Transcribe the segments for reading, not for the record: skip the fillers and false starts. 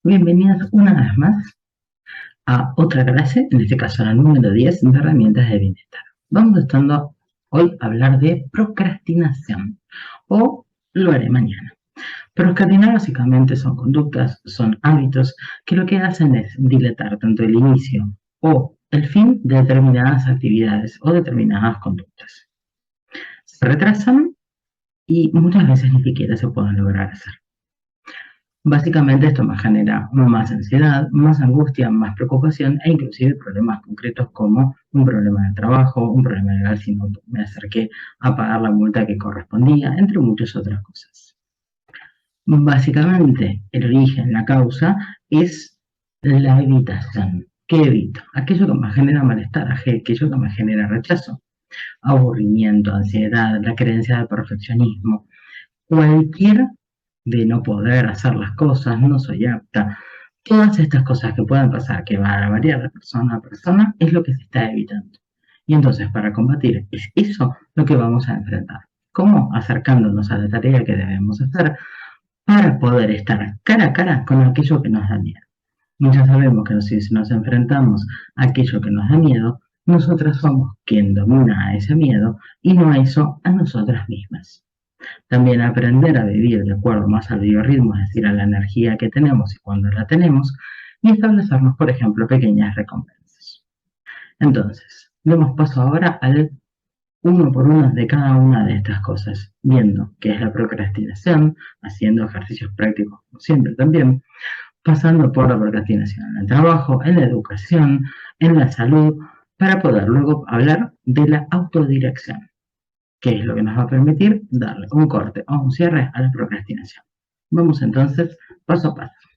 Bienvenidas una vez más a otra clase, en este caso la número 10 de herramientas de bienestar. Vamos estando hoy a hablar de procrastinación o lo haré mañana. Procrastinar básicamente son conductas, son hábitos que lo que hacen es dilatar tanto el inicio o el fin de determinadas actividades o determinadas conductas. Se retrasan y muchas veces ni siquiera se pueden lograr hacer. Básicamente esto me genera más ansiedad, más angustia, más preocupación e inclusive problemas concretos como un problema de trabajo, un problema legal si no me acerqué a pagar la multa que correspondía, entre muchas otras cosas. Básicamente el origen, la causa es la evitación. ¿Qué evito? Aquello que me genera malestar, aquello que me genera rechazo, aburrimiento, ansiedad, la creencia de perfeccionismo, cualquier de no poder hacer las cosas, no soy apta. Todas estas cosas que pueden pasar, que van a variar de persona a persona, es lo que se está evitando. Y entonces, para combatir, es eso lo que vamos a enfrentar. ¿Cómo? Acercándonos a la tarea que debemos hacer para poder estar cara a cara con aquello que nos da miedo. Y ya sabemos que si nos enfrentamos a aquello que nos da miedo, nosotras somos quien domina a ese miedo y no a eso a nosotras mismas. También aprender a vivir de acuerdo más al biorritmo, es decir, a la energía que tenemos y cuando la tenemos, y establecernos, por ejemplo, pequeñas recompensas. Entonces, demos paso ahora al uno por uno de cada una de estas cosas, viendo qué es la procrastinación, haciendo ejercicios prácticos, como siempre también, pasando por la procrastinación en el trabajo, en la educación, en la salud, para poder luego hablar de la autodirección, que es lo que nos va a permitir darle un corte o un cierre a la procrastinación. Vamos entonces paso a paso.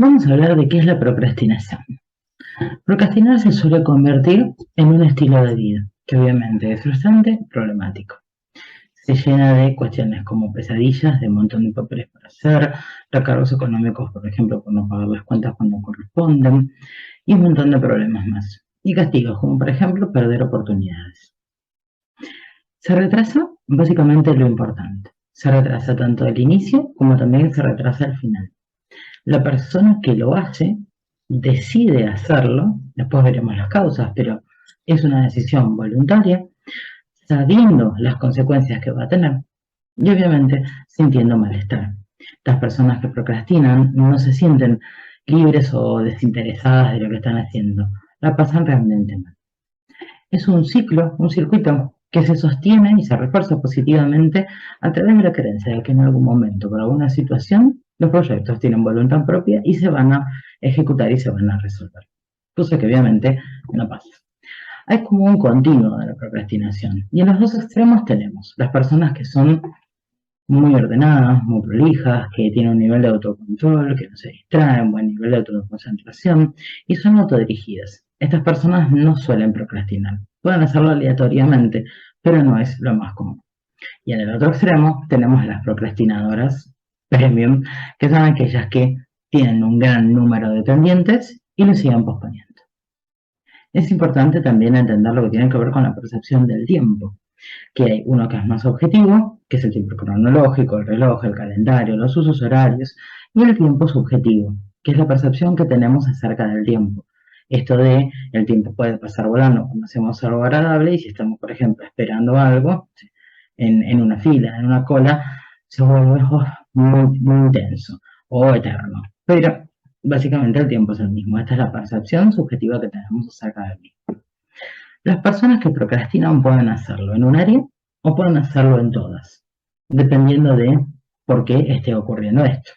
Vamos a hablar de qué es la procrastinación. Procrastinar se suele convertir en un estilo de vida, que obviamente es frustrante, problemático. Se llena de cuestiones como pesadillas, de un montón de papeles para hacer, recargos económicos, por ejemplo, por no pagar las cuentas cuando corresponden, y un montón de problemas más. Y castigos, como por ejemplo perder oportunidades. Se retrasa básicamente lo importante. Se retrasa tanto el inicio como también se retrasa el final. La persona que lo hace decide hacerlo, después veremos las causas, pero es una decisión voluntaria, sabiendo las consecuencias que va a tener y obviamente sintiendo malestar. Las personas que procrastinan no se sienten libres o desinteresadas de lo que están haciendo, la pasan realmente mal. Es un ciclo, un circuito que se sostiene y se refuerza positivamente a través de la creencia de que en algún momento, por alguna situación, los proyectos tienen voluntad propia y se van a ejecutar y se van a resolver. Cosa que obviamente no pasa. Hay como un continuo de la procrastinación. Y en los dos extremos tenemos las personas que son muy ordenadas, muy prolijas, que tienen un nivel de autocontrol, que no se distraen, buen nivel de autoconcentración y son autodirigidas. Estas personas no suelen procrastinar. Pueden hacerlo aleatoriamente, pero no es lo más común. Y en el otro extremo tenemos las procrastinadoras premium, que son aquellas que tienen un gran número de pendientes y lo siguen posponiendo. Es importante también entender lo que tiene que ver con la percepción del tiempo, que hay uno que es más objetivo, que es el tiempo cronológico, el reloj, el calendario, los usos horarios, y el tiempo subjetivo, que es la percepción que tenemos acerca del tiempo. Esto de el tiempo puede pasar volando cuando hacemos algo agradable y si estamos, por ejemplo, esperando algo en una fila, en una cola, se vuelve muy, muy intenso o eterno. Pero básicamente el tiempo es el mismo. Esta es la percepción subjetiva que tenemos acerca del mismo. Las personas que procrastinan pueden hacerlo en un área o pueden hacerlo en todas, dependiendo de por qué esté ocurriendo esto.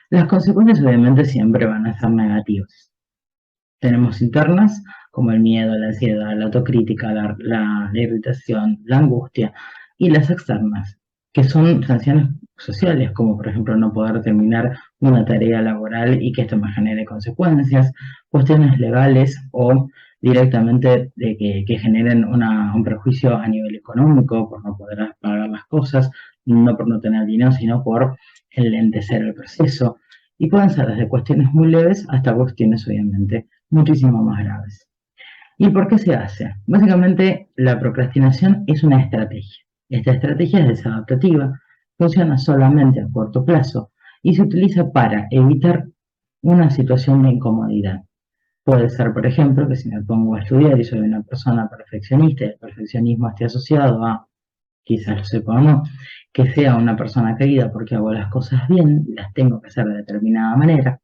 Las consecuencias obviamente siempre van a ser negativas. Tenemos internas como el miedo, la ansiedad, la autocrítica, la irritación, la angustia, y las externas, que son sanciones sociales, como por ejemplo no poder terminar una tarea laboral y que esto me genere consecuencias, cuestiones legales o directamente de que generen un prejuicio a nivel económico por no poder pagar las cosas, no por no tener dinero, sino por enlentecer el proceso. Y pueden ser desde cuestiones muy leves hasta cuestiones obviamente muchísimo más graves. ¿Y por qué se hace? Básicamente, la procrastinación es una estrategia. Esta estrategia es desadaptativa, funciona solamente a corto plazo y se utiliza para evitar una situación de incomodidad. Puede ser, por ejemplo, que si me pongo a estudiar y soy una persona perfeccionista y el perfeccionismo esté asociado a, quizás lo sepa o no, que sea una persona querida porque hago las cosas bien, las tengo que hacer de determinada manera.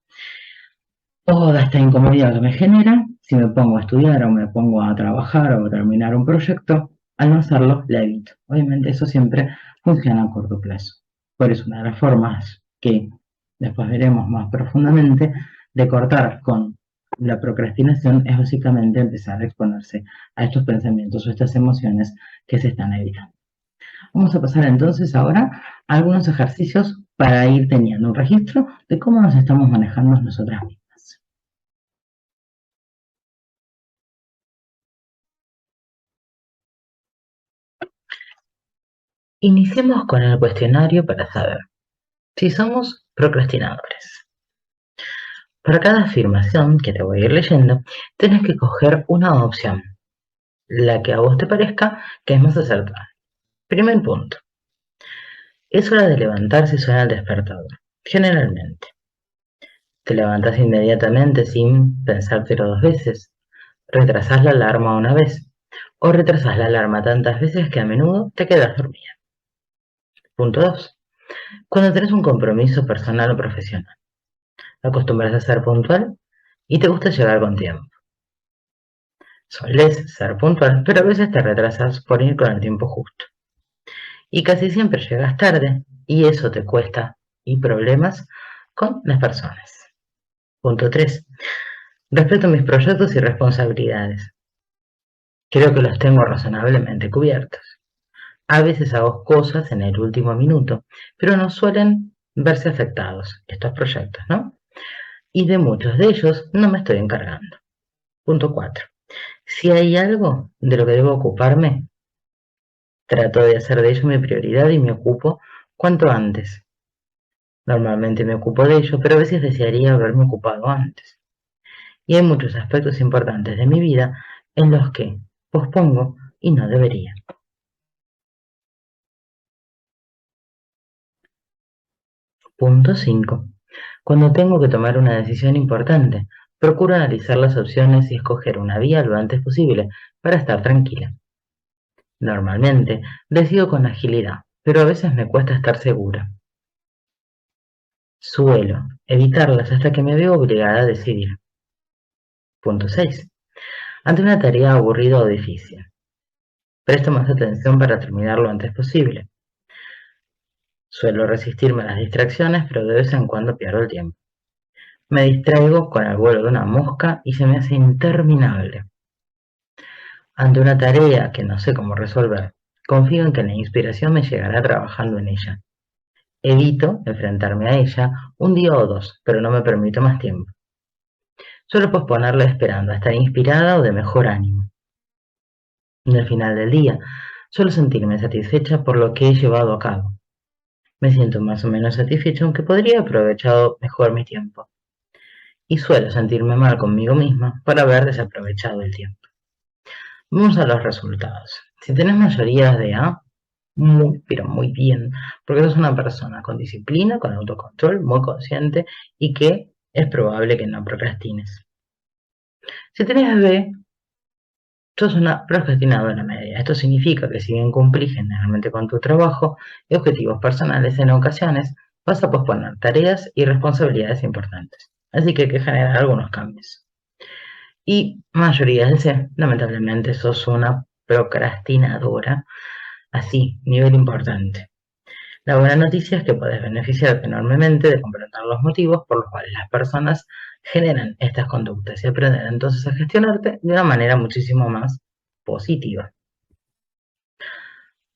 Toda esta incomodidad que me genera, si me pongo a estudiar o me pongo a trabajar o a terminar un proyecto, al no hacerlo, la evito. Obviamente eso siempre funciona a corto plazo. Por eso una de las formas que después veremos más profundamente de cortar con la procrastinación es básicamente empezar a exponerse a estos pensamientos o estas emociones que se están evitando. Vamos a pasar entonces ahora a algunos ejercicios para ir teniendo un registro de cómo nos estamos manejando nosotras mismas. Iniciemos con el cuestionario para saber si somos procrastinadores. Para cada afirmación que te voy a ir leyendo, tenés que coger una opción, la que a vos te parezca que es más acertada. Primer punto. Es hora de levantarse y suena el despertador. Generalmente. Te levantás inmediatamente sin pensártelo dos veces. Retrasás la alarma una vez. O retrasás la alarma tantas veces que a menudo te quedas dormida. Punto 2. Cuando tenés un compromiso personal o profesional. Acostumbras a ser puntual y te gusta llegar con tiempo. Solés ser puntual, pero a veces te retrasas por ir con el tiempo justo. Y casi siempre llegas tarde y eso te cuesta y problemas con las personas. Punto 3. Respeto mis proyectos y responsabilidades. Creo que los tengo razonablemente cubiertos. A veces hago cosas en el último minuto, pero no suelen verse afectados estos proyectos, ¿no? Y de muchos de ellos no me estoy encargando. Punto 4. Si hay algo de lo que debo ocuparme, trato de hacer de ello mi prioridad y me ocupo cuanto antes. Normalmente me ocupo de ello, pero a veces desearía haberme ocupado antes. Y hay muchos aspectos importantes de mi vida en los que pospongo y no debería. Punto 5. Cuando tengo que tomar una decisión importante, procuro analizar las opciones y escoger una vía lo antes posible para estar tranquila. Normalmente decido con agilidad, pero a veces me cuesta estar segura. Suelo evitarlas hasta que me veo obligada a decidir. Punto 6. Ante una tarea aburrida o difícil, presto más atención para terminar lo antes posible. Suelo resistirme a las distracciones, pero de vez en cuando pierdo el tiempo. Me distraigo con el vuelo de una mosca y se me hace interminable. Ante una tarea que no sé cómo resolver, confío en que la inspiración me llegará trabajando en ella. Evito enfrentarme a ella un día o dos, pero no me permito más tiempo. Suelo posponerla esperando a estar inspirada o de mejor ánimo. Y al final del día, suelo sentirme satisfecha por lo que he llevado a cabo. Me siento más o menos satisfecha aunque podría haber aprovechado mejor mi tiempo. Y suelo sentirme mal conmigo misma por haber desaprovechado el tiempo. Vamos a los resultados. Si tenés mayorías de A, muy, pero muy bien, porque sos una persona con disciplina, con autocontrol, muy consciente y que es probable que no procrastines. Si tenés B, sos una procrastinadora media. Esto significa que si bien cumplís generalmente con tu trabajo y objetivos personales, en ocasiones vas a posponer tareas y responsabilidades importantes. Así que hay que generar algunos cambios. Y mayoría de C, lamentablemente sos una procrastinadora, así, nivel importante. La buena noticia es que puedes beneficiarte enormemente de comprender los motivos por los cuales las personas generan estas conductas y aprender entonces a gestionarte de una manera muchísimo más positiva.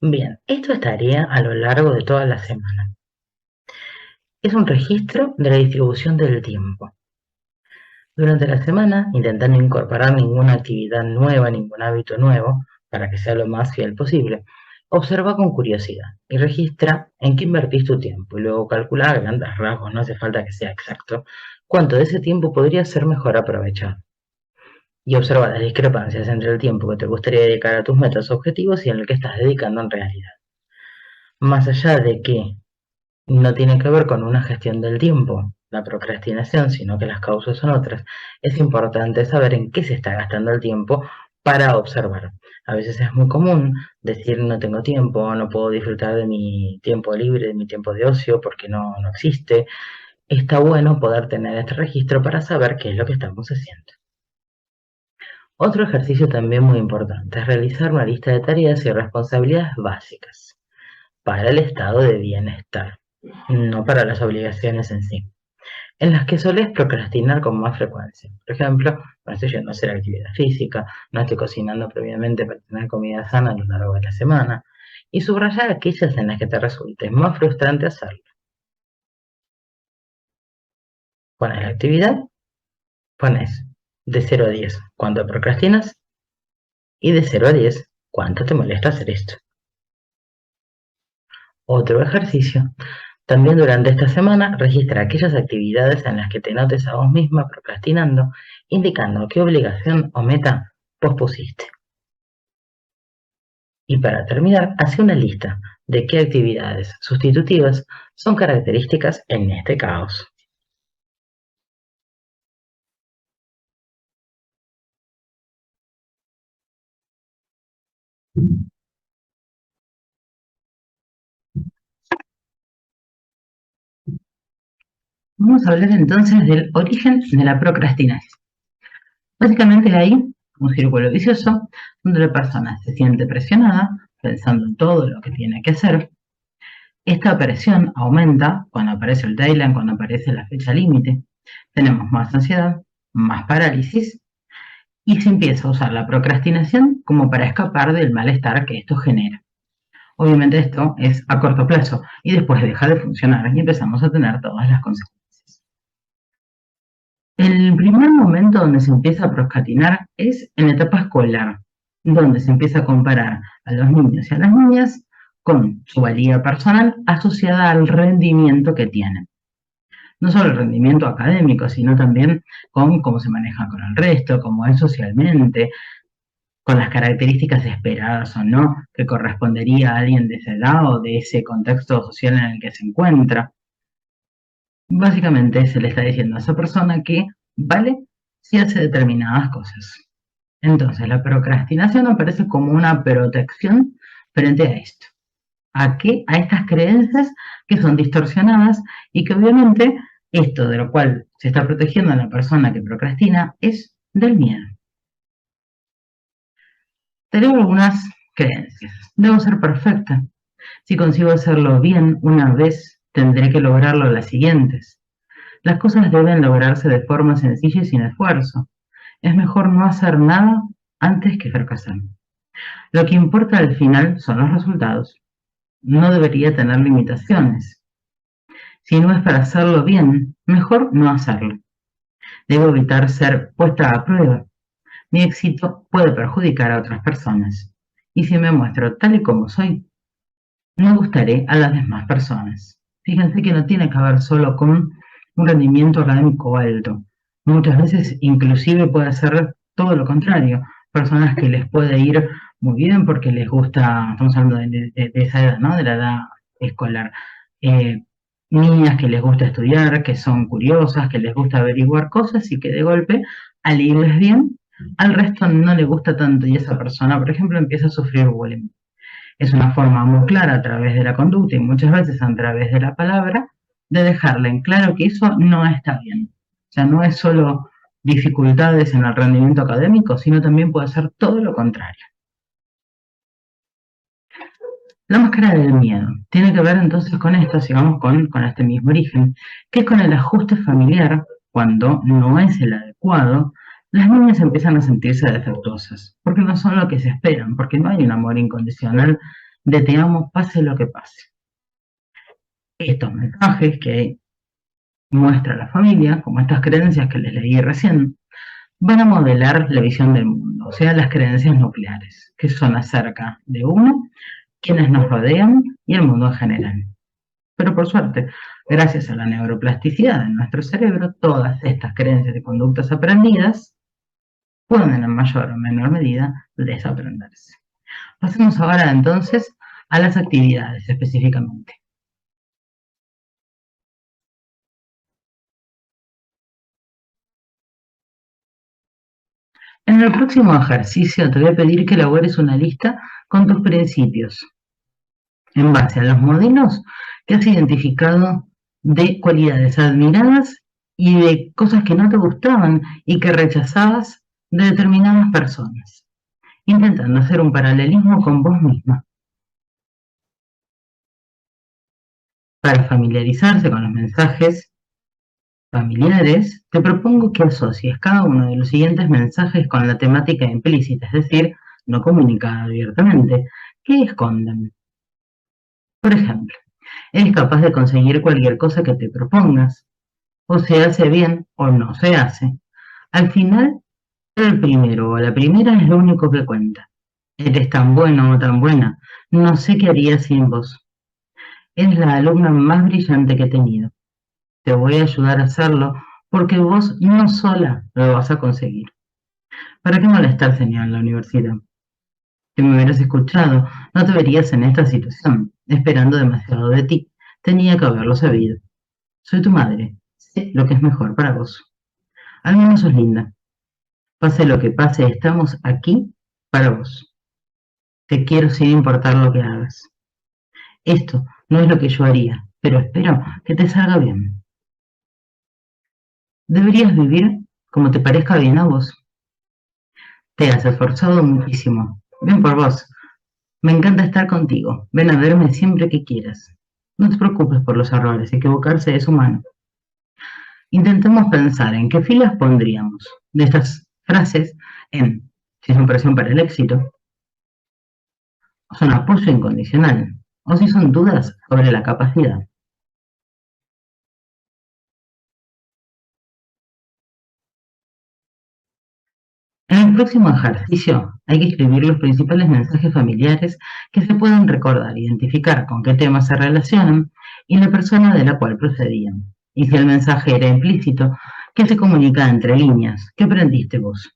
Bien, esto estaría a lo largo de toda la semana. Es un registro de la distribución del tiempo. Durante la semana, intenta no incorporar ninguna actividad nueva, ningún hábito nuevo, para que sea lo más fiel posible. Observa con curiosidad y registra en qué invertís tu tiempo y luego calcula a grandes rasgos, no hace falta que sea exacto, cuánto de ese tiempo podría ser mejor aprovechado. Y observa las discrepancias entre el tiempo que te gustaría dedicar a tus metas o objetivos y en el que estás dedicando en realidad. Más allá de que no tiene que ver con una gestión del tiempo, la procrastinación, sino que las causas son otras, es importante saber en qué se está gastando el tiempo para observar. A veces es muy común decir no tengo tiempo, no puedo disfrutar de mi tiempo libre, de mi tiempo de ocio, porque no existe. Está bueno poder tener este registro para saber qué es lo que estamos haciendo. Otro ejercicio también muy importante es realizar una lista de tareas y responsabilidades básicas para el estado de bienestar, no para las obligaciones en sí, en las que solés procrastinar con más frecuencia. Por ejemplo, no estoy yendo a hacer actividad física, no estoy cocinando previamente para tener comida sana a lo largo de la semana, y subrayar aquellas en las que te resulte más frustrante hacerlo. Pones la actividad, pones de 0 a 10 cuánto procrastinas y de 0 a 10 cuánto te molesta hacer esto. Otro ejercicio. También durante esta semana registra aquellas actividades en las que te notes a vos misma procrastinando, indicando qué obligación o meta pospusiste. Y para terminar, hace una lista de qué actividades sustitutivas son características en este caos. Vamos a hablar entonces del origen de la procrastinación. Básicamente hay un círculo vicioso donde la persona se siente presionada pensando en todo lo que tiene que hacer. Esta presión aumenta cuando aparece el deadline, cuando aparece la fecha límite. Tenemos más ansiedad, más parálisis y se empieza a usar la procrastinación como para escapar del malestar que esto genera. Obviamente esto es a corto plazo y después deja de funcionar y empezamos a tener todas las consecuencias. El primer momento donde se empieza a procrastinar es en la etapa escolar, donde se empieza a comparar a los niños y a las niñas con su valía personal asociada al rendimiento que tienen. No solo el rendimiento académico, sino también con cómo se maneja con el resto, cómo es socialmente, con las características esperadas o no que correspondería a alguien de esa edad o de ese contexto social en el que se encuentra. Básicamente se le está diciendo a esa persona que vale si hace determinadas cosas. Entonces la procrastinación aparece como una protección frente a esto. ¿A qué? A estas creencias que son distorsionadas y que obviamente esto de lo cual se está protegiendo a la persona que procrastina es del miedo. Tenemos algunas creencias. Debo ser perfecta. Si consigo hacerlo bien una vez, tendré que lograrlo las siguientes. Las cosas deben lograrse de forma sencilla y sin esfuerzo. Es mejor no hacer nada antes que fracasar. Lo que importa al final son los resultados. No debería tener limitaciones. Si no es para hacerlo bien, mejor no hacerlo. Debo evitar ser puesta a prueba. Mi éxito puede perjudicar a otras personas. Y si me muestro tal y como soy, no gustaré a las demás personas. Fíjense que no tiene que ver solo con un rendimiento académico alto. Muchas veces inclusive puede ser todo lo contrario. Personas que les puede ir muy bien porque les gusta, estamos hablando de esa edad, ¿no? De la edad escolar. Eh, Niñas que les gusta estudiar, que son curiosas, que les gusta averiguar cosas y que de golpe, al irles bien, al resto no le gusta tanto y esa persona, por ejemplo, empieza a sufrir bullying. Es una forma muy clara a través de la conducta y muchas veces a través de la palabra de dejarle en claro que eso no está bien. O sea, no es solo dificultades en el rendimiento académico, sino también puede ser todo lo contrario. La máscara del miedo tiene que ver entonces con esto, sigamos con este mismo origen, que es con el ajuste familiar, cuando no es el adecuado, las niñas empiezan a sentirse defectuosas, porque no son lo que se esperan, porque no hay un amor incondicional de te amo pase lo que pase. Estos mensajes que muestra a la familia, como estas creencias que les leí recién, van a modelar la visión del mundo, o sea, las creencias nucleares, que son acerca de uno, quienes nos rodean y el mundo en general. Pero por suerte, gracias a la neuroplasticidad de nuestro cerebro, todas estas creencias y conductas aprendidas pueden en mayor o menor medida desaprenderse. Pasemos ahora entonces a las actividades específicamente. En el próximo ejercicio te voy a pedir que elabores una lista con tus principios en base a los modelos que has identificado de cualidades admiradas y de cosas que no te gustaban y que rechazabas de determinadas personas, intentando hacer un paralelismo con vos misma. Para familiarizarse con los mensajes familiares, te propongo que asocies cada uno de los siguientes mensajes con la temática implícita, es decir, no comunicada abiertamente, que esconden. Por ejemplo, eres capaz de conseguir cualquier cosa que te propongas, o se hace bien o no se hace. Al final, el primero o la primera es lo único que cuenta. Eres tan bueno o tan buena, no sé qué haría sin vos. Eres la alumna más brillante que he tenido. Te voy a ayudar a hacerlo porque vos no sola lo vas a conseguir. ¿Para qué molestar, señor, en la universidad? Si me hubieras escuchado, no te verías en esta situación, esperando demasiado de ti. Tenía que haberlo sabido. Soy tu madre. Sé lo que es mejor para vos. Al menos sos linda. Pase lo que pase, estamos aquí para vos. Te quiero sin importar lo que hagas. Esto no es lo que yo haría, pero espero que te salga bien. Deberías vivir como te parezca bien a vos. Te has esforzado muchísimo. Ven por vos. Me encanta estar contigo. Ven a verme siempre que quieras. No te preocupes por los errores. Equivocarse es humano. Intentemos pensar en qué filas pondríamos de estas frases en si son presión para el éxito, o son apoyo incondicional, o si son dudas sobre la capacidad. En el próximo ejercicio hay que escribir los principales mensajes familiares que se pueden recordar, identificar con qué temas se relacionan y la persona de la cual procedían. Y si el mensaje era implícito, ¿qué se comunica entre líneas? ¿Qué aprendiste vos?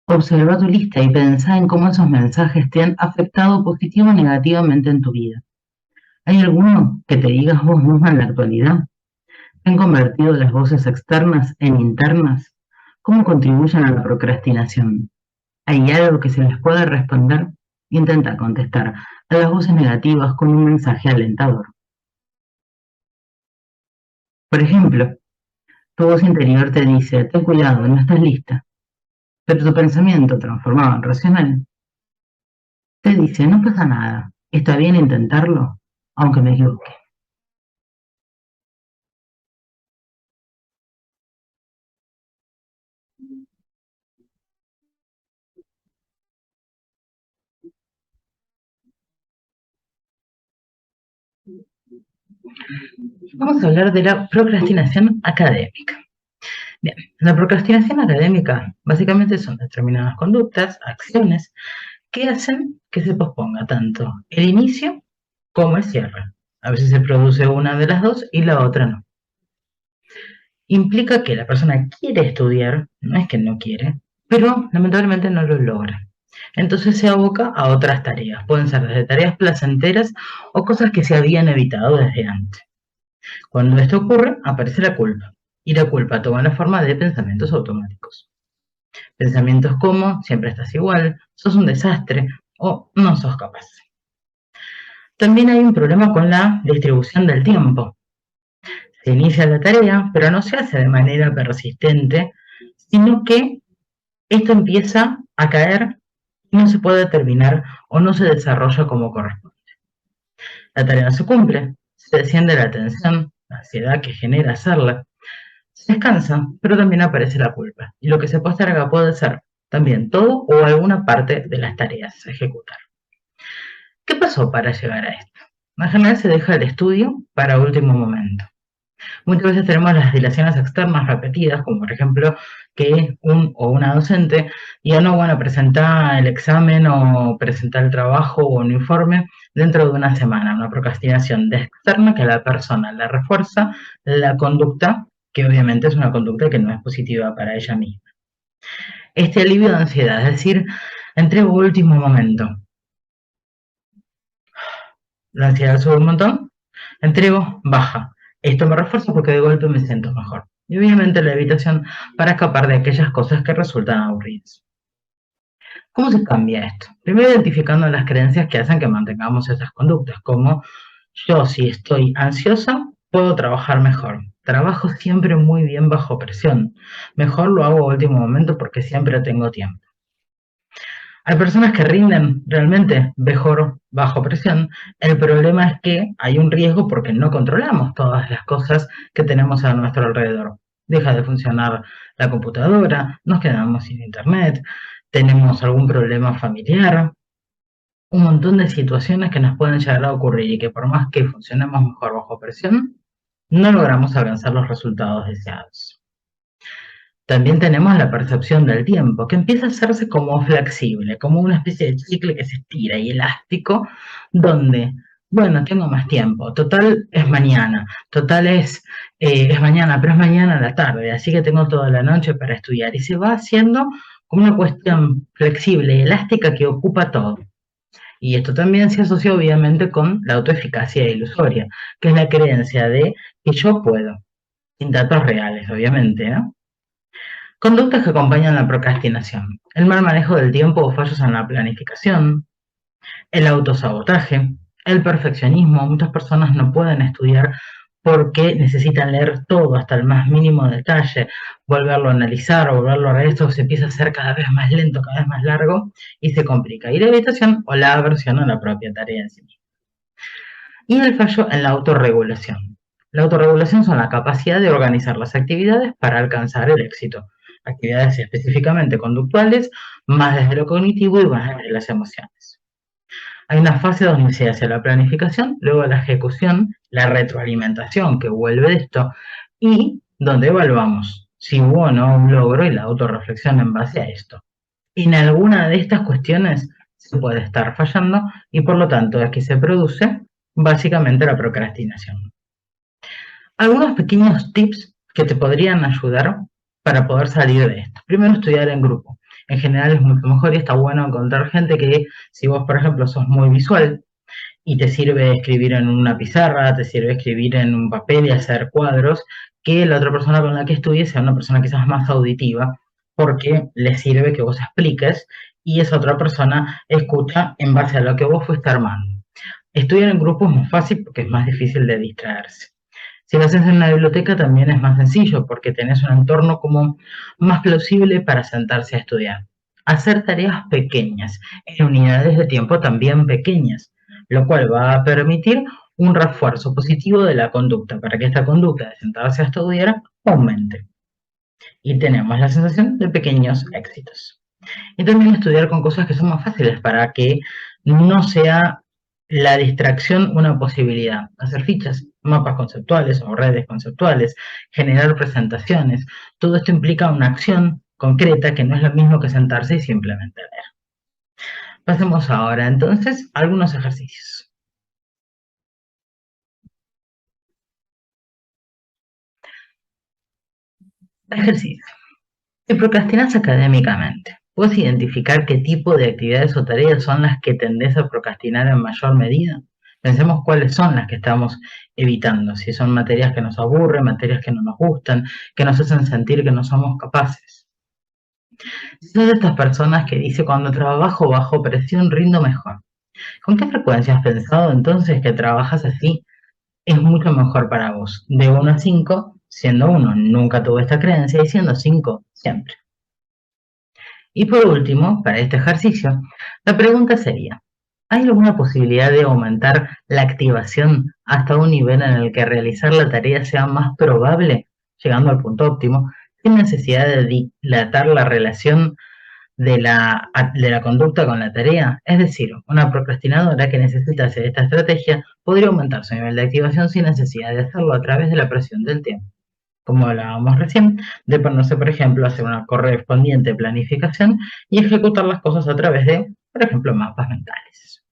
Observa tu lista y pensá en cómo esos mensajes te han afectado positivo o negativamente en tu vida. ¿Hay alguno que te digas vos misma en la actualidad? ¿Han convertido las voces externas en internas? ¿Cómo contribuyen a la procrastinación? ¿Hay algo que se les pueda responder? Intenta contestar a las voces negativas con un mensaje alentador. Por ejemplo, tu voz interior te dice, ten cuidado, no estás lista. Pero tu pensamiento, transformado en racional, te dice, no pasa nada, está bien intentarlo, aunque me equivoque. Vamos a hablar de la procrastinación académica. Bien, la procrastinación académica básicamente son determinadas conductas, acciones, que hacen que se posponga tanto el inicio como el cierre. A veces se produce una de las dos y la otra no. Implica que la persona quiere estudiar, no es que no quiere, pero lamentablemente no lo logra. Entonces se aboca a otras tareas. Pueden ser desde tareas placenteras o cosas que se habían evitado desde antes. Cuando esto ocurre, aparece la culpa. Y la culpa toma la forma de pensamientos automáticos. Pensamientos como, siempre estás igual, sos un desastre o no sos capaz. También hay un problema con la distribución del tiempo. Se inicia la tarea, pero no se hace de manera persistente, sino que esto empieza a caer y no se puede terminar o no se desarrolla como corresponde. La tarea no se cumple, se desciende la tensión, la ansiedad que genera hacerla, se descansa, pero también aparece la culpa. Y lo que se posterga puede ser también todo o alguna parte de las tareas a ejecutar. ¿Qué pasó para llegar a esto? En general se deja el estudio para último momento. Muchas veces tenemos las dilaciones externas repetidas, como por ejemplo que un o una docente ya no, bueno, presenta el examen o presenta el trabajo o un informe dentro de una semana, una procrastinación de externa que a la persona le refuerza la conducta, que obviamente es una conducta que no es positiva para ella misma. Este alivio de ansiedad, es decir, entrego último momento. La ansiedad sube un montón, entrego, baja. Esto me refuerza porque de golpe me siento mejor. Y obviamente la evitación para escapar de aquellas cosas que resultan aburridas. ¿Cómo se cambia esto? Primero identificando las creencias que hacen que mantengamos esas conductas, como yo si estoy ansiosa puedo trabajar mejor. Trabajo siempre muy bien bajo presión. Mejor lo hago a último momento porque siempre tengo tiempo. Hay personas que rinden realmente mejor bajo presión. El problema es que hay un riesgo porque no controlamos todas las cosas que tenemos a nuestro alrededor. Deja de funcionar la computadora, nos quedamos sin internet, tenemos algún problema familiar, un montón de situaciones que nos pueden llegar a ocurrir y que por más que funcionemos mejor bajo presión, no logramos alcanzar los resultados deseados. También tenemos la percepción del tiempo, que empieza a hacerse como flexible, como una especie de chicle que se estira y elástico, donde, bueno, tengo más tiempo, total es mañana, total es mañana, pero es mañana a la tarde, así que tengo toda la noche para estudiar, y se va haciendo como una cuestión flexible y elástica que ocupa todo. Y esto también se asocia obviamente con la autoeficacia ilusoria, que es la creencia de que yo puedo, sin datos reales, obviamente, ¿no? Conductas que acompañan la procrastinación: el mal manejo del tiempo o fallos en la planificación, el autosabotaje, el perfeccionismo. Muchas personas no pueden estudiar porque necesitan leer todo hasta el más mínimo detalle, volverlo a analizar, volverlo a leer, esto se empieza a hacer cada vez más lento, cada vez más largo y se complica. Y la evitación o la aversión a la propia tarea en sí misma. Y el fallo en la autorregulación. La autorregulación son la capacidad de organizar las actividades para alcanzar el éxito. Actividades específicamente conductuales, más desde lo cognitivo y más desde las emociones. Hay una fase donde se hace la planificación, luego la ejecución, la retroalimentación que vuelve de esto y donde evaluamos si hubo o no un logro y la autorreflexión en base a esto. En alguna de estas cuestiones se puede estar fallando y por lo tanto es que se produce básicamente la procrastinación. Algunos pequeños tips que te podrían ayudar para poder salir de esto. Primero, estudiar en grupo. En general es mucho mejor y está bueno encontrar gente que, si vos, por ejemplo, sos muy visual y te sirve escribir en una pizarra, te sirve escribir en un papel y hacer cuadros, que la otra persona con la que estudies sea una persona quizás más auditiva, porque le sirve que vos expliques y esa otra persona escucha en base a lo que vos fuiste armando. Estudiar en grupo es más fácil porque es más difícil de distraerse. Si lo haces en una biblioteca también es más sencillo porque tenés un entorno como más plausible para sentarse a estudiar. Hacer tareas pequeñas, en unidades de tiempo también pequeñas, lo cual va a permitir un refuerzo positivo de la conducta para que esta conducta de sentarse a estudiar aumente. Y tenemos la sensación de pequeños éxitos. Y también estudiar con cosas que son más fáciles para que no sea la distracción una posibilidad. Hacer fichas, mapas conceptuales o redes conceptuales, generar presentaciones. Todo esto implica una acción concreta que no es lo mismo que sentarse y simplemente leer. Pasemos ahora entonces a algunos ejercicios. Ejercicio. Si procrastinas académicamente, ¿puedes identificar qué tipo de actividades o tareas son las que tendés a procrastinar en mayor medida? Pensemos cuáles son las que estamos evitando, si son materias que nos aburren, materias que no nos gustan, que nos hacen sentir que no somos capaces. Si sos de estas personas que dice cuando trabajo bajo presión rindo mejor, ¿con qué frecuencia has pensado entonces que trabajas así es mucho mejor para vos? De 1 a 5, siendo 1 nunca tuve esta creencia y siendo 5 siempre. Y por último, para este ejercicio, la pregunta sería, ¿hay alguna posibilidad de aumentar la activación hasta un nivel en el que realizar la tarea sea más probable, llegando al punto óptimo, sin necesidad de dilatar la relación de la conducta con la tarea. Es decir, una procrastinadora que necesita hacer esta estrategia podría aumentar su nivel de activación sin necesidad de hacerlo a través de la presión del tiempo. Como hablábamos recién, de ponerse, por ejemplo, a hacer una correspondiente planificación y ejecutar las cosas a través de, por ejemplo, mapas mentales.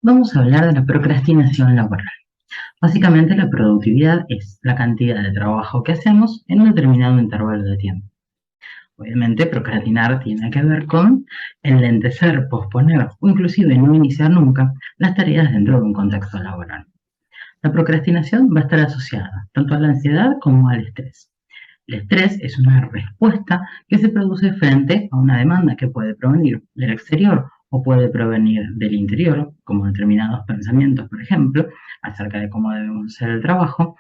Vamos a hablar de la procrastinación laboral. Básicamente, la productividad es la cantidad de trabajo que hacemos en un determinado intervalo de tiempo. Obviamente, procrastinar tiene que ver con enlentecer, posponer o inclusive no iniciar nunca las tareas dentro de un contexto laboral. La procrastinación va a estar asociada tanto a la ansiedad como al estrés. El estrés es una respuesta que se produce frente a una demanda que puede provenir del exterior o puede provenir del interior, como determinados pensamientos, por ejemplo, acerca de cómo debemos hacer el trabajo,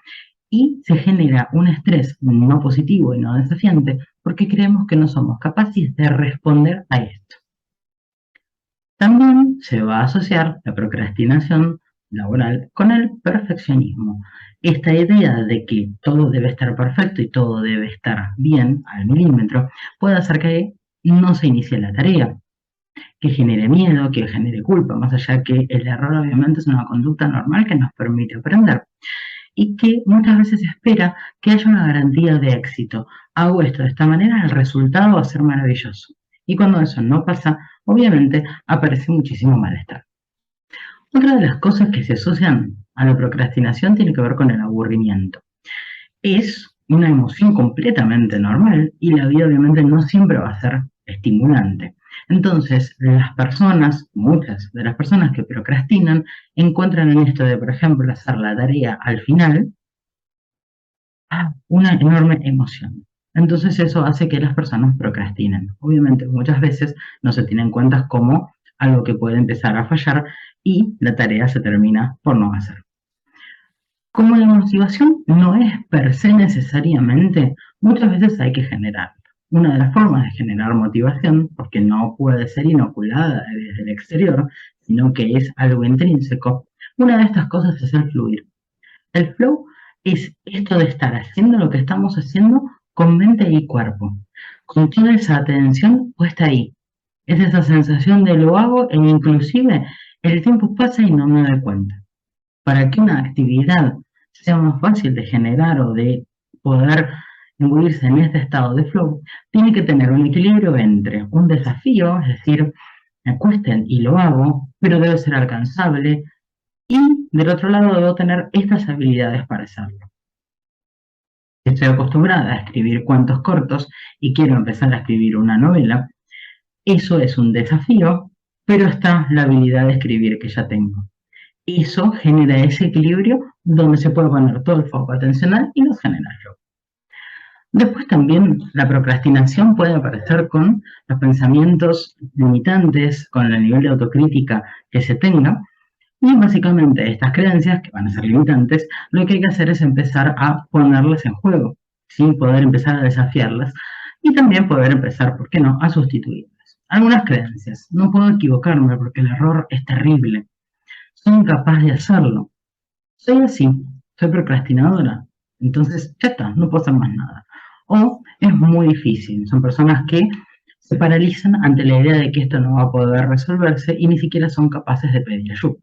y se genera un estrés no positivo y no desafiante porque creemos que no somos capaces de responder a esto. También se va a asociar la procrastinación laboral con el perfeccionismo. Esta idea de que todo debe estar perfecto y todo debe estar bien al milímetro puede hacer que no se inicie la tarea, que genere miedo, que genere culpa, más allá que el error obviamente es una conducta normal que nos permite aprender y que muchas veces se espera que haya una garantía de éxito. Hago esto de esta manera, el resultado va a ser maravilloso. Y cuando eso no pasa, obviamente aparece muchísimo malestar. Otra de las cosas que se asocian a la procrastinación tiene que ver con el aburrimiento. Es una emoción completamente normal y la vida obviamente no siempre va a ser estimulante. Entonces, las personas, muchas de las personas que procrastinan, encuentran en esto de, por ejemplo, hacer la tarea al final, una enorme emoción. Entonces eso hace que las personas procrastinen. Obviamente muchas veces no se tiene en cuenta como algo que puede empezar a fallar y la tarea se termina por no hacer. Como la motivación no es per se necesariamente, muchas veces hay que generarla. Una de las formas de generar motivación, porque no puede ser inoculada desde el exterior, sino que es algo intrínseco, una de estas cosas es el fluir. El flow es esto de estar haciendo lo que estamos haciendo con mente y cuerpo, con toda esa atención puesta ahí. Es esa sensación de lo hago e inclusive el tiempo pasa y no me doy cuenta. Para que una actividad sea más fácil de generar o de poder imbuirse en este estado de flow, tiene que tener un equilibrio entre un desafío, es decir, me cuesten y lo hago, pero debe ser alcanzable, y del otro lado debo tener estas habilidades para hacerlo. Estoy acostumbrada a escribir cuentos cortos y quiero empezar a escribir una novela. Eso es un desafío, pero está la habilidad de escribir que ya tengo. Eso genera ese equilibrio donde se puede poner todo el foco atencional y no genera yo. Después también la procrastinación puede aparecer con los pensamientos limitantes, con el nivel de autocrítica que se tenga. Y básicamente estas creencias, que van a ser limitantes, lo que hay que hacer es empezar a ponerlas en juego, ¿sí? Poder empezar a desafiarlas y también poder empezar, ¿por qué no?, a sustituirlas. Algunas creencias, no puedo equivocarme porque el error es terrible, soy incapaz de hacerlo, soy así, soy procrastinadora, entonces ya está, no puedo hacer más nada. O es muy difícil, son personas que se paralizan ante la idea de que esto no va a poder resolverse y ni siquiera son capaces de pedir ayuda.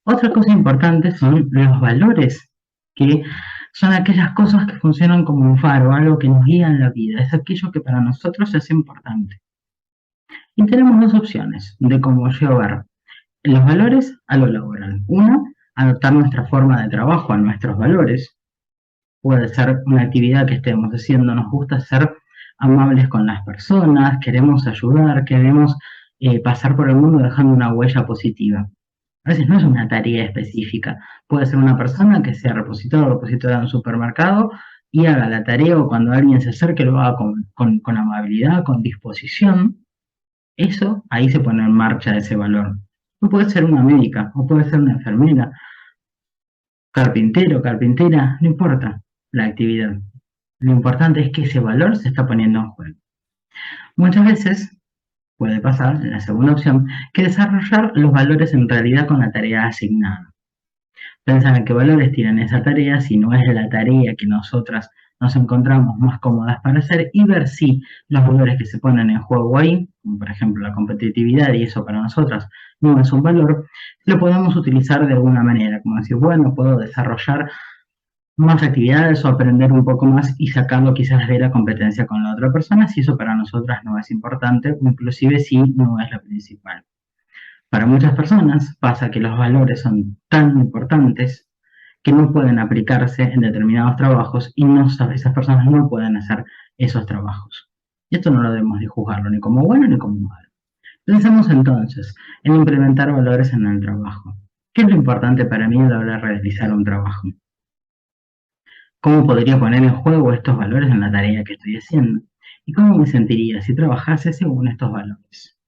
Otra cosa importante son los valores, que son aquellas cosas que funcionan como un faro, algo que nos guía en la vida, es aquello que para nosotros es importante. Y tenemos dos opciones de cómo llevar los valores a lo laboral. Una, adaptar nuestra forma de trabajo a nuestros valores. Puede ser una actividad que estemos haciendo, nos gusta ser amables con las personas, queremos ayudar, queremos pasar por el mundo dejando una huella positiva. A veces no es una tarea específica. Puede ser una persona que sea repositor o repositora en un supermercado y haga la tarea, o cuando alguien se acerque lo haga con amabilidad, con disposición. Eso, ahí se pone en marcha ese valor. O puede ser una médica, o puede ser una enfermera, carpintero, carpintera, no importa la actividad. Lo importante es que ese valor se está poniendo en juego. Muchas veces puede pasar, en la segunda opción, que desarrollar los valores en realidad con la tarea asignada. Pensar en qué valores tienen esa tarea, si no es la tarea que nosotras nos encontramos más cómodas para hacer y ver si los valores que se ponen en juego ahí, como por ejemplo la competitividad y eso para nosotras no es un valor, lo podemos utilizar de alguna manera, como decir, bueno, puedo desarrollar más actividades o aprender un poco más y sacarlo quizás de la competencia con la otra persona si eso para nosotras no es importante, inclusive si no es la principal. Para muchas personas pasa que los valores son tan importantes que no pueden aplicarse en determinados trabajos y no, esas personas no pueden hacer esos trabajos. Y esto no lo debemos de juzgarlo ni como bueno ni como malo. Pensemos entonces en implementar valores en el trabajo. ¿Qué es lo importante para mí a la hora de realizar un trabajo? ¿Cómo podría poner en juego estos valores en la tarea que estoy haciendo? ¿Y cómo me sentiría si trabajase según estos valores?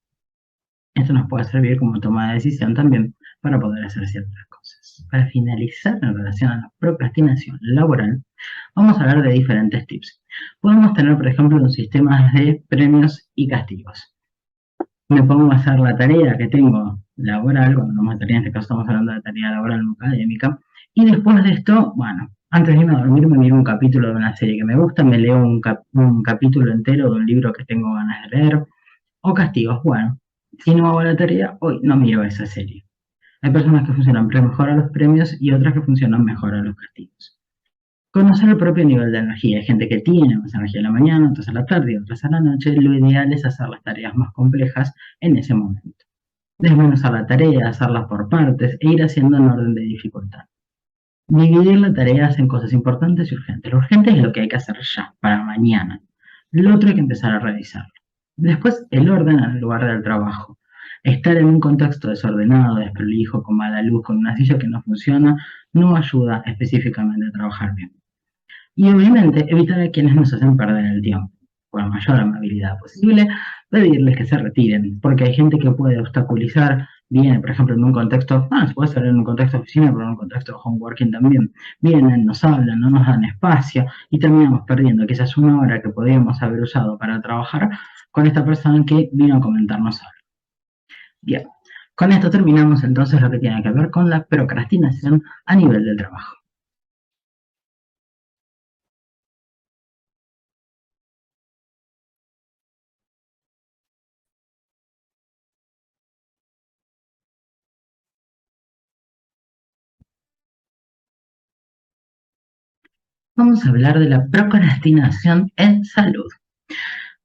Esto nos puede servir como toma de decisión también para poder hacer ciertas cosas. Para finalizar en relación a la procrastinación laboral, vamos a hablar de diferentes tips. Podemos tener, por ejemplo, un sistema de premios y castigos. Me pongo a hacer la tarea que tengo laboral, cuando hablamos de tarea, en este caso estamos hablando de tarea laboral no académica, y después de esto, bueno, antes de irme a dormir me miro un capítulo de una serie que me gusta, me leo un capítulo entero de un libro que tengo ganas de leer, o castigos, bueno, si no hago la tarea, hoy no miro esa serie. Hay personas que funcionan mejor a los premios y otras que funcionan mejor a los castigos. Conocer el propio nivel de energía. Hay gente que tiene más energía en la mañana, otras a la tarde y otras a la noche. Lo ideal es hacer las tareas más complejas en ese momento. Desmenuzar la tarea, hacerlas por partes e ir haciendo en orden de dificultad. Dividir las tareas en cosas importantes y urgentes. Lo urgente es lo que hay que hacer ya, para mañana. Lo otro hay que empezar a realizarlo. Después, el orden en el lugar del trabajo. Estar en un contexto desordenado, desprolijo, con mala luz, con una silla que no funciona, no ayuda específicamente a trabajar bien. Y obviamente evitar a quienes nos hacen perder el tiempo. Con la mayor amabilidad posible, pedirles que se retiren, porque hay gente que puede obstaculizar, viene, por ejemplo, en un contexto, se puede ser en un contexto de oficina, pero en un contexto de homeworking también, vienen, nos hablan, no nos dan espacio y terminamos perdiendo quizás una hora que podríamos haber usado para trabajar con esta persona que vino a comentarnos algo. Bien, con esto terminamos entonces lo que tiene que ver con la procrastinación a nivel del trabajo. Vamos a hablar de la procrastinación en salud.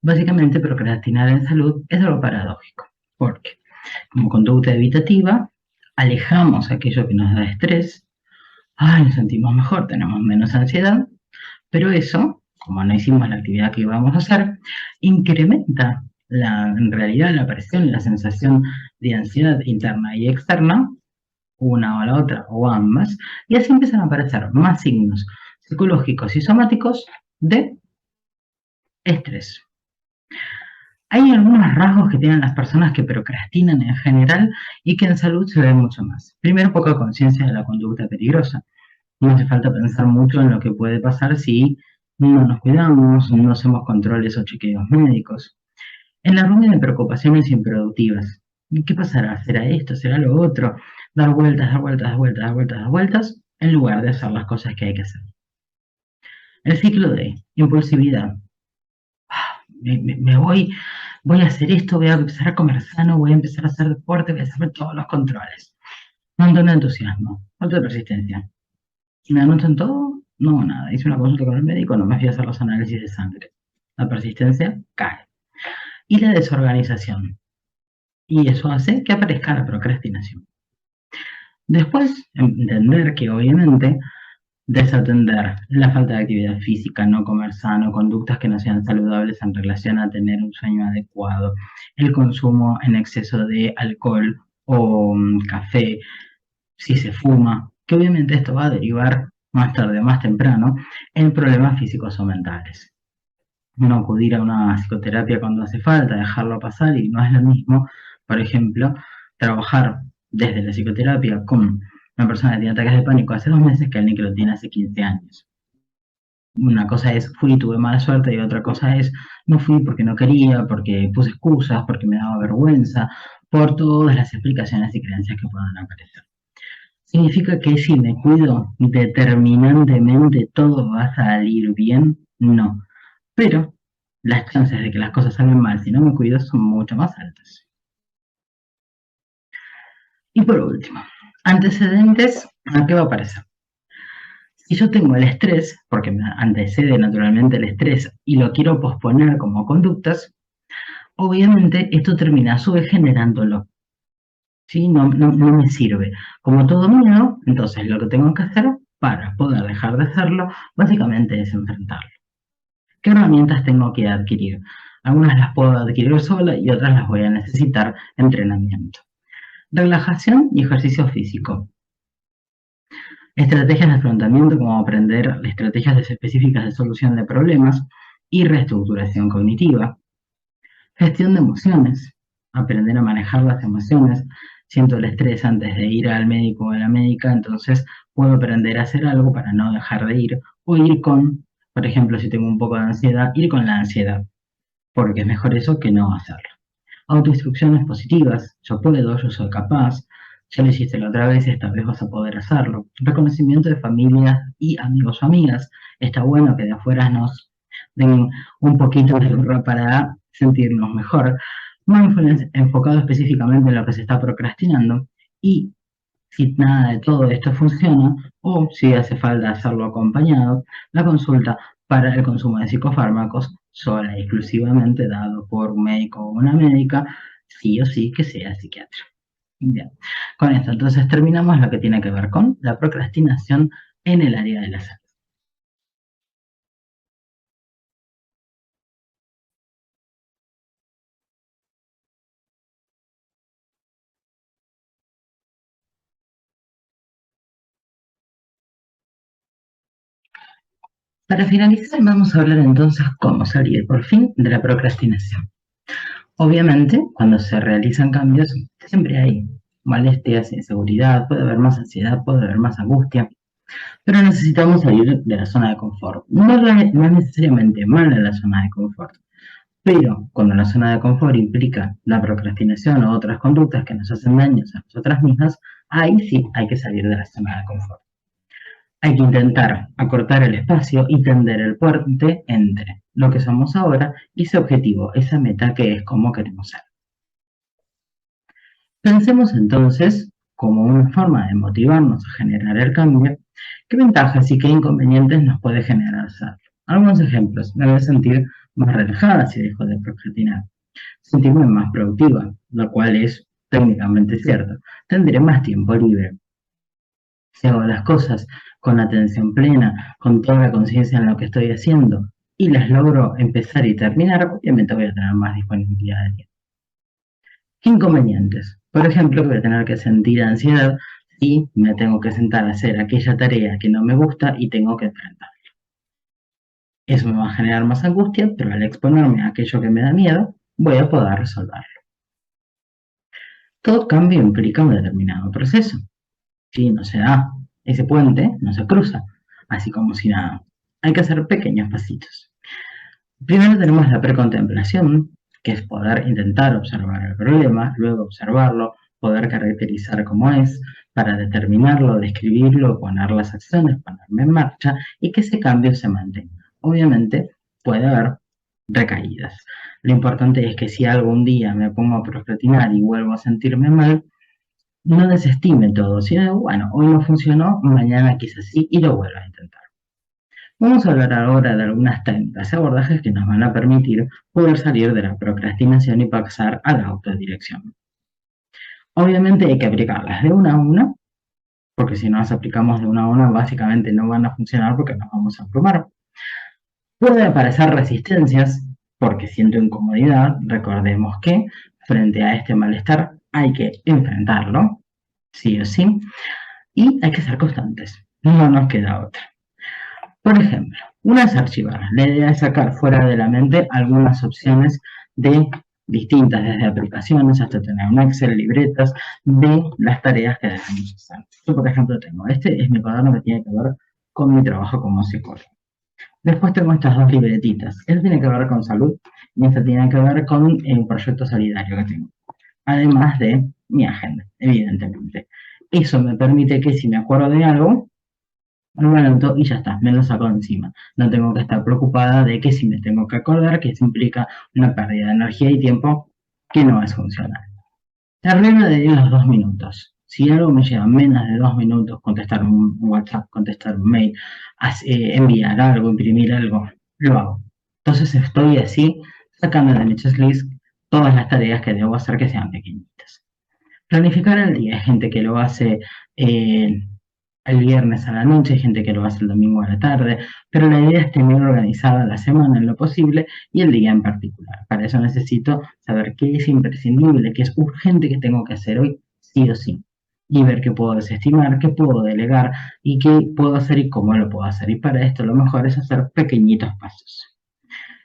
Básicamente, procrastinar en salud es algo paradójico, porque como conducta evitativa, alejamos aquello que nos da estrés, nos sentimos mejor, tenemos menos ansiedad, pero eso, como no hicimos la actividad que íbamos a hacer, incrementa en realidad la presión y la sensación de ansiedad interna y externa, una o la otra o ambas, y así empiezan a aparecer más signos psicológicos y somáticos de estrés. Hay algunos rasgos que tienen las personas que procrastinan en general y que en salud se ve mucho más. Primero, poca conciencia de la conducta peligrosa. No hace falta pensar mucho en lo que puede pasar si no nos cuidamos, no hacemos controles o chequeos médicos. En la rueda de preocupaciones improductivas. ¿Qué pasará? ¿Será esto? ¿Será lo otro? Dar vueltas, dar vueltas, dar vueltas, dar vueltas, dar vueltas, en lugar de hacer las cosas que hay que hacer. El ciclo de impulsividad. Me voy a hacer esto, voy a empezar a comer sano, voy a empezar a hacer deporte, voy a hacer todos los controles. Un montón de entusiasmo, falta de persistencia. ¿Me anotan todo? No, nada. Hice una consulta con el médico, no me fui a hacer los análisis de sangre. La persistencia cae. Y la desorganización. Y eso hace que aparezca la procrastinación. Después, entender que obviamente desatender la falta de actividad física, no comer sano, conductas que no sean saludables en relación a tener un sueño adecuado, el consumo en exceso de alcohol o café, si se fuma, que obviamente esto va a derivar más tarde o más temprano en problemas físicos o mentales. No acudir a una psicoterapia cuando hace falta, dejarlo pasar y no es lo mismo, por ejemplo, trabajar desde la psicoterapia con una persona que tiene ataques de pánico hace 2 meses que alguien que lo tiene hace 15 años. Una cosa es fui y tuve mala suerte y otra cosa es no fui porque no quería, porque puse excusas, porque me daba vergüenza, por todas las explicaciones y creencias que puedan aparecer. ¿Significa que si me cuido determinantemente todo va a salir bien? No. Pero las chances de que las cosas salgan mal si no me cuido son mucho más altas. Y por último, antecedentes, ¿a qué va a aparecer? Si yo tengo el estrés, porque me antecede naturalmente el estrés y lo quiero posponer como conductas, obviamente esto termina a su vez generándolo. ¿Sí? No me sirve. Como todo miedo, entonces lo que tengo que hacer para poder dejar de hacerlo, básicamente es enfrentarlo. ¿Qué herramientas tengo que adquirir? Algunas las puedo adquirir sola y otras las voy a necesitar entrenamiento. Relajación y ejercicio físico. Estrategias de afrontamiento como aprender estrategias específicas de solución de problemas y reestructuración cognitiva. Gestión de emociones. Aprender a manejar las emociones. Siento el estrés antes de ir al médico o a la médica, entonces puedo aprender a hacer algo para no dejar de ir o ir con, por ejemplo, si tengo un poco de ansiedad, ir con la ansiedad, porque es mejor eso que no hacerlo. Autoinstrucciones positivas, yo puedo, yo soy capaz, ya lo hiciste la otra vez y esta vez vas a poder hacerlo. Reconocimiento de familias y amigos o amigas, está bueno que de afuera nos den un poquito de luz para sentirnos mejor. Mindfulness enfocado específicamente en lo que se está procrastinando y si nada de todo esto funciona o si hace falta hacerlo acompañado, la consulta para el consumo de psicofármacos sola y exclusivamente dado por un médico o una médica, sí o sí que sea psiquiatra. Bien, con esto entonces terminamos lo que tiene que ver con la procrastinación en el área de la salud. Para finalizar, vamos a hablar entonces cómo salir por fin de la procrastinación. Obviamente, cuando se realizan cambios, siempre hay molestias, inseguridad, puede haber más ansiedad, puede haber más angustia, pero necesitamos salir de la zona de confort. No es necesariamente mala la zona de confort, pero cuando la zona de confort implica la procrastinación o otras conductas que nos hacen daños a nosotras mismas, ahí sí hay que salir de la zona de confort. Hay que intentar acortar el espacio y tender el puente entre lo que somos ahora y ese objetivo, esa meta que es cómo queremos ser. Pensemos entonces, como una forma de motivarnos a generar el cambio, qué ventajas y qué inconvenientes nos puede generar hacerlo. Algunos ejemplos. Me voy a sentir más relajada si dejo de procrastinar. Sentirme más productiva, lo cual es técnicamente cierto. Tendré más tiempo libre. Si hago las cosas con atención plena, con toda la conciencia en lo que estoy haciendo y las logro empezar y terminar, obviamente voy a tener más disponibilidad de tiempo. Inconvenientes. Por ejemplo, voy a tener que sentir ansiedad si me tengo que sentar a hacer aquella tarea que no me gusta y tengo que enfrentar. Eso me va a generar más angustia, pero al exponerme a aquello que me da miedo, voy a poder resolverlo. Todo cambio implica un determinado proceso. Si no se da ese puente, no se cruza, así como si nada. Hay que hacer pequeños pasitos. Primero tenemos la precontemplación, que es poder intentar observar el problema, luego observarlo, poder caracterizar cómo es, para determinarlo, describirlo, poner las acciones, ponerme en marcha y que ese cambio se mantenga. Obviamente puede haber recaídas. Lo importante es que si algún día me pongo a procrastinar y vuelvo a sentirme mal, no desestime todo, sino, bueno, hoy no funcionó, mañana quizás sí y lo vuelvo a intentar. Vamos a hablar ahora de algunas técnicas y abordajes que nos van a permitir poder salir de la procrastinación y pasar a la autodirección. Obviamente hay que aplicarlas de una a una, porque si no las aplicamos de una a una, básicamente no van a funcionar porque nos vamos a abrumar. Puede aparecer resistencias porque siento incomodidad. Recordemos que frente a este malestar hay que enfrentarlo, sí o sí, y hay que ser constantes. No nos queda otra. Por ejemplo, una es archivar. La idea es sacar fuera de la mente algunas opciones de distintas, desde aplicaciones hasta tener un Excel, libretas, de las tareas que debemos hacer. Yo, por ejemplo, tengo este, es mi cuaderno que tiene que ver con mi trabajo como psicólogo. Después tengo estas dos libretitas. Esta tiene que ver con salud y esta tiene que ver con un proyecto solidario que tengo. Además de mi agenda, evidentemente. Eso me permite que si me acuerdo de algo, lo anoto y ya está, me lo saco de encima. No tengo que estar preocupada de que si me tengo que acordar, que eso implica una pérdida de energía y tiempo que no es funcional. La regla de los 2 minutos. Si algo me lleva menos de 2 minutos, contestar un WhatsApp, contestar un mail, enviar algo, imprimir algo, lo hago. Entonces estoy así sacando de mi checklist todas las tareas que debo hacer que sean pequeñitas. Planificar el día. Hay gente que lo hace eh, el viernes a la noche, hay gente que lo hace el domingo a la tarde, pero la idea es tener organizada la semana en lo posible y el día en particular. Para eso necesito saber qué es imprescindible, qué es urgente que tengo que hacer hoy, sí o sí. Y ver qué puedo desestimar, qué puedo delegar y qué puedo hacer y cómo lo puedo hacer. Y para esto lo mejor es hacer pequeñitos pasos.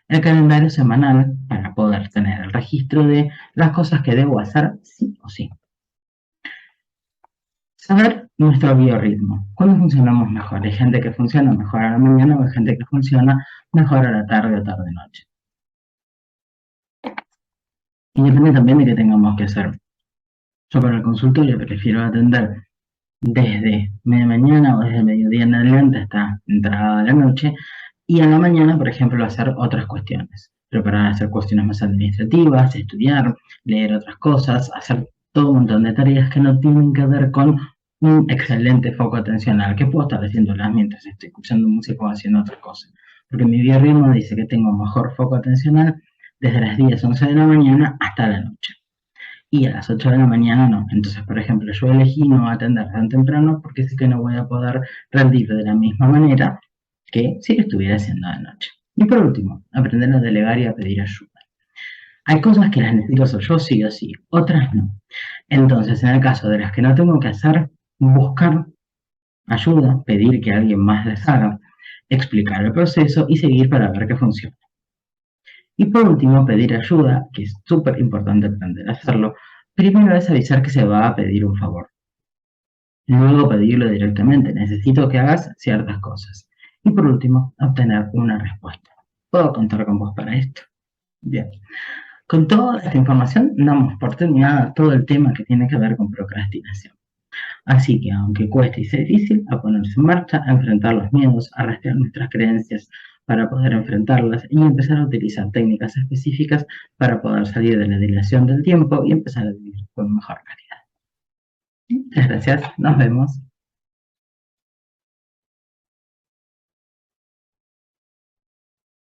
El calendario semanal para poder tener el registro de las cosas que debo hacer sí o sí. Saber nuestro biorritmo. ¿Cuándo funcionamos mejor? Hay gente que funciona mejor a la mañana o hay gente que funciona mejor a la tarde o tarde-noche. Y depende también de qué tengamos que hacer. Yo para el consultorio prefiero atender desde media mañana o desde mediodía en adelante hasta entrada la noche y a la mañana, por ejemplo, hacer otras cuestiones. Preparar hacer cuestiones más administrativas, estudiar, leer otras cosas, hacer todo un montón de tareas que no tienen que ver con un excelente foco atencional, que puedo estar haciéndolas mientras estoy escuchando música o haciendo otra cosa. Porque mi biorritmo dice que tengo mejor foco atencional desde las 10, 11 de la mañana hasta la noche. Y a las 8 de la mañana no. Entonces, por ejemplo, yo elegí no atender tan temprano porque sé que no voy a poder rendir de la misma manera que si lo estuviera haciendo de noche. Y por último, aprender a delegar y a pedir ayuda. Hay cosas que las necesito hacer yo sí o sí, otras no. Entonces, en el caso de las que no tengo que hacer, buscar ayuda, pedir que alguien más les haga, explicar el proceso y seguir para ver que funciona. Y por último, pedir ayuda, que es súper importante aprender a hacerlo. Primero es avisar que se va a pedir un favor. Luego pedirlo directamente. Necesito que hagas ciertas cosas. Y por último, obtener una respuesta. ¿Puedo contar con vos para esto? Bien. Con toda esta información damos por terminada todo el tema que tiene que ver con procrastinación. Así que aunque cueste y sea difícil, a ponerse en marcha, a enfrentar los miedos, a rastrear nuestras creencias para poder enfrentarlas y empezar a utilizar técnicas específicas para poder salir de la dilación del tiempo y empezar a vivir con mejor calidad. Muchas gracias, nos vemos.